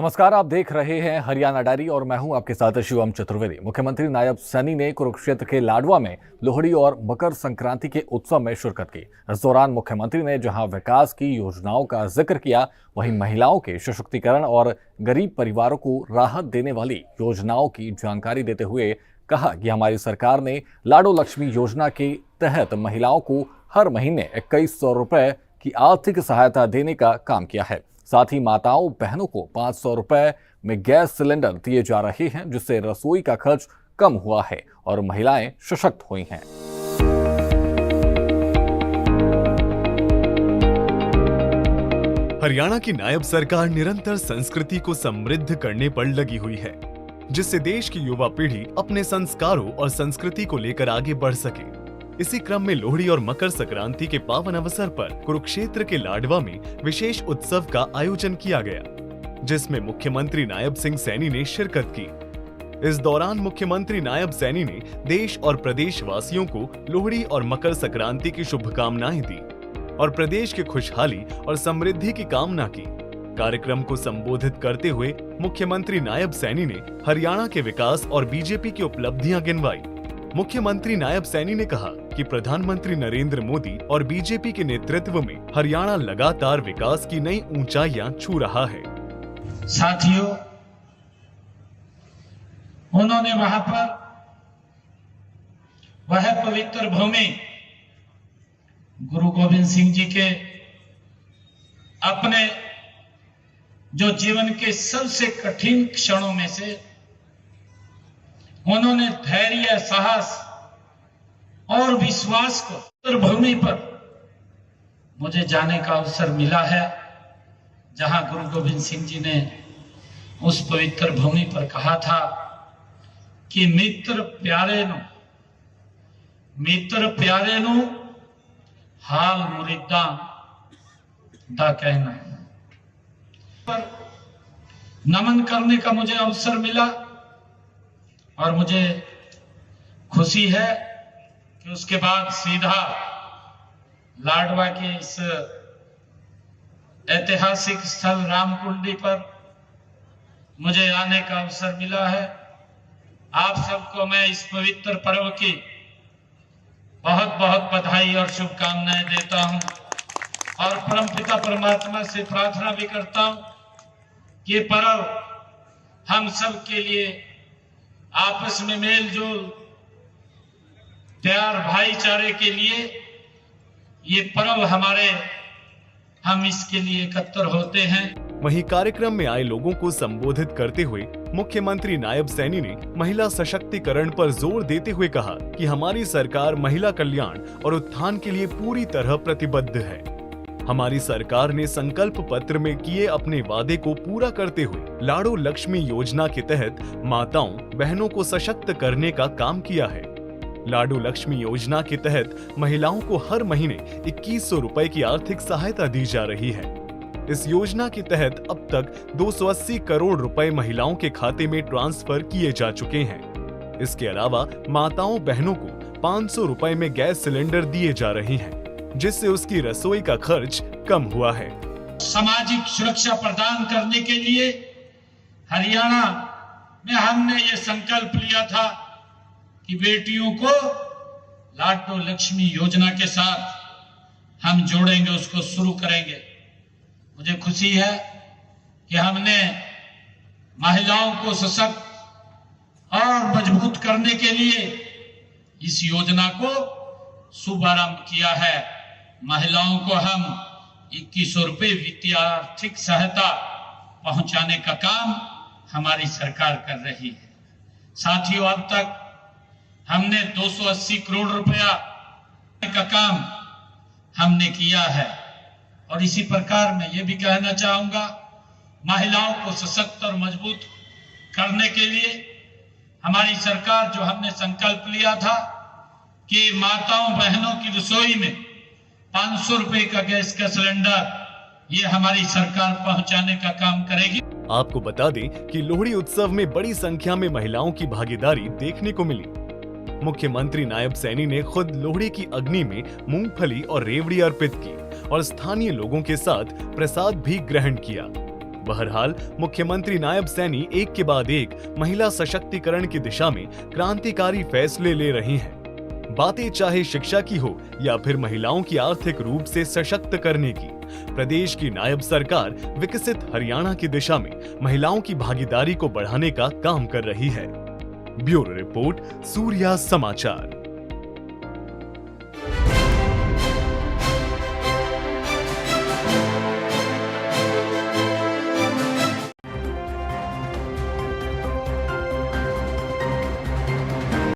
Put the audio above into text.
नमस्कार, आप देख रहे हैं हरियाणा डायरी और मैं हूं आपके साथ शिवम चतुर्वेदी। मुख्यमंत्री नायब सैनी ने कुरुक्षेत्र के लाडवा में लोहड़ी और मकर संक्रांति के उत्सव में शिरकत की। इस दौरान मुख्यमंत्री ने जहां विकास की योजनाओं का जिक्र किया, वहीं महिलाओं के सशक्तिकरण और गरीब परिवारों को राहत देने वाली योजनाओं की जानकारी देते हुए कहा कि हमारी सरकार ने लाडो लक्ष्मी योजना के तहत महिलाओं को हर महीने 2100 रुपए की आर्थिक सहायता देने का काम किया है। साथ ही माताओं बहनों को 500 रुपए में गैस सिलेंडर दिए जा रहे हैं, जिससे रसोई का खर्च कम हुआ है और महिलाएं सशक्त हुई हैं। हरियाणा की नायब सरकार निरंतर संस्कृति को समृद्ध करने पर लगी हुई है, जिससे देश की युवा पीढ़ी अपने संस्कारों और संस्कृति को लेकर आगे बढ़ सके। इसी क्रम में लोहड़ी और मकर संक्रांति के पावन अवसर पर कुरुक्षेत्र के लाडवा में विशेष उत्सव का आयोजन किया गया, जिसमें मुख्यमंत्री नायब सिंह सैनी ने शिरकत की। इस दौरान मुख्यमंत्री नायब सैनी ने देश और प्रदेश वासियों को लोहड़ी और मकर संक्रांति की शुभकामनाएं दी और प्रदेश की खुशहाली और समृद्धि की कामना की। कार्यक्रम को संबोधित करते हुए मुख्यमंत्री नायब सैनी ने हरियाणा के विकास और बीजेपी की उपलब्धियां गिनवाई। मुख्यमंत्री नायब सैनी ने कहा कि प्रधानमंत्री नरेंद्र मोदी और बीजेपी के नेतृत्व में हरियाणा लगातार विकास की नई ऊंचाइयां छू रहा है। साथियों, उन्होंने वहां पर वह पवित्र भूमि गुरु गोविंद सिंह जी के अपने जो जीवन के सबसे कठिन क्षणों में से उन्होंने धैर्य, साहस और विश्वास को उत्तर भूमि पर मुझे जाने का अवसर मिला है, जहां गुरु गोविंद सिंह जी ने उस पवित्र भूमि पर कहा था कि मित्र प्यारे नु हाल मुरीदा दा कहना। पर नमन करने का मुझे अवसर मिला और मुझे खुशी है कि उसके बाद सीधा लाडवा के इस ऐतिहासिक स्थल रामकुंडी पर मुझे आने का अवसर मिला है। आप सबको मैं इस पवित्र पर्व की बहुत बहुत बधाई और शुभकामनाएं देता हूं और परमपिता परमात्मा से प्रार्थना भी करता हूं कि ये पर्व हम सब के लिए आपस में मेल जोल, प्यार, भाईचारे के लिए ये पर्व हम इसके लिए एकत्र होते हैं। वहीं कार्यक्रम में आए लोगों को संबोधित करते हुए मुख्यमंत्री नायब सैनी ने महिला सशक्तिकरण पर जोर देते हुए कहा कि हमारी सरकार महिला कल्याण और उत्थान के लिए पूरी तरह प्रतिबद्ध है। हमारी सरकार ने संकल्प पत्र में किए अपने वादे को पूरा करते हुए लाडो लक्ष्मी योजना के तहत माताओं बहनों को सशक्त करने का काम किया है। लाडो लक्ष्मी योजना के तहत महिलाओं को हर महीने 2100 रुपए की आर्थिक सहायता दी जा रही है। इस योजना के तहत अब तक 280 करोड़ रुपए महिलाओं के खाते में ट्रांसफर किए जा चुके हैं। इसके अलावा माताओं बहनों को 500 रुपए में गैस सिलेंडर दिए जा रहे हैं, जिससे उसकी रसोई का खर्च कम हुआ है। सामाजिक सुरक्षा प्रदान करने के लिए हरियाणा में हमने ये संकल्प लिया था कि बेटियों को लाडो लक्ष्मी योजना के साथ हम जोड़ेंगे, उसको शुरू करेंगे। मुझे खुशी है कि हमने महिलाओं को सशक्त और मजबूत करने के लिए इस योजना को शुभारंभ किया है। महिलाओं को हम 2100 रुपए वित्तीय आर्थिक सहायता पहुंचाने का काम हमारी सरकार कर रही है। साथियों, अब तक हमने 280 करोड़ रुपया का काम हमने किया है और इसी प्रकार मैं ये भी कहना चाहूंगा, महिलाओं को सशक्त और मजबूत करने के लिए हमारी सरकार जो हमने संकल्प लिया था कि माताओं बहनों की रसोई में 500 रुपए का गैस का सिलेंडर, ये हमारी सरकार पहुंचाने का काम करेगी। आपको बता दें कि लोहड़ी उत्सव में बड़ी संख्या में महिलाओं की भागीदारी देखने को मिली। मुख्यमंत्री नायब सैनी ने खुद लोहड़ी की अग्नि में मूंगफली और रेवड़ी अर्पित की और स्थानीय लोगों के साथ प्रसाद भी ग्रहण किया। बहरहाल मुख्यमंत्री नायब सैनी एक के बाद एक महिला सशक्तिकरण की दिशा में क्रांतिकारी फैसले ले रही हैं। बातें चाहे शिक्षा की हो या फिर महिलाओं की आर्थिक रूप से सशक्त करने की, प्रदेश की नायब सरकार विकसित हरियाणा की दिशा में महिलाओं की भागीदारी को बढ़ाने का काम कर रही है। ब्यूरो रिपोर्ट, सूर्या समाचार।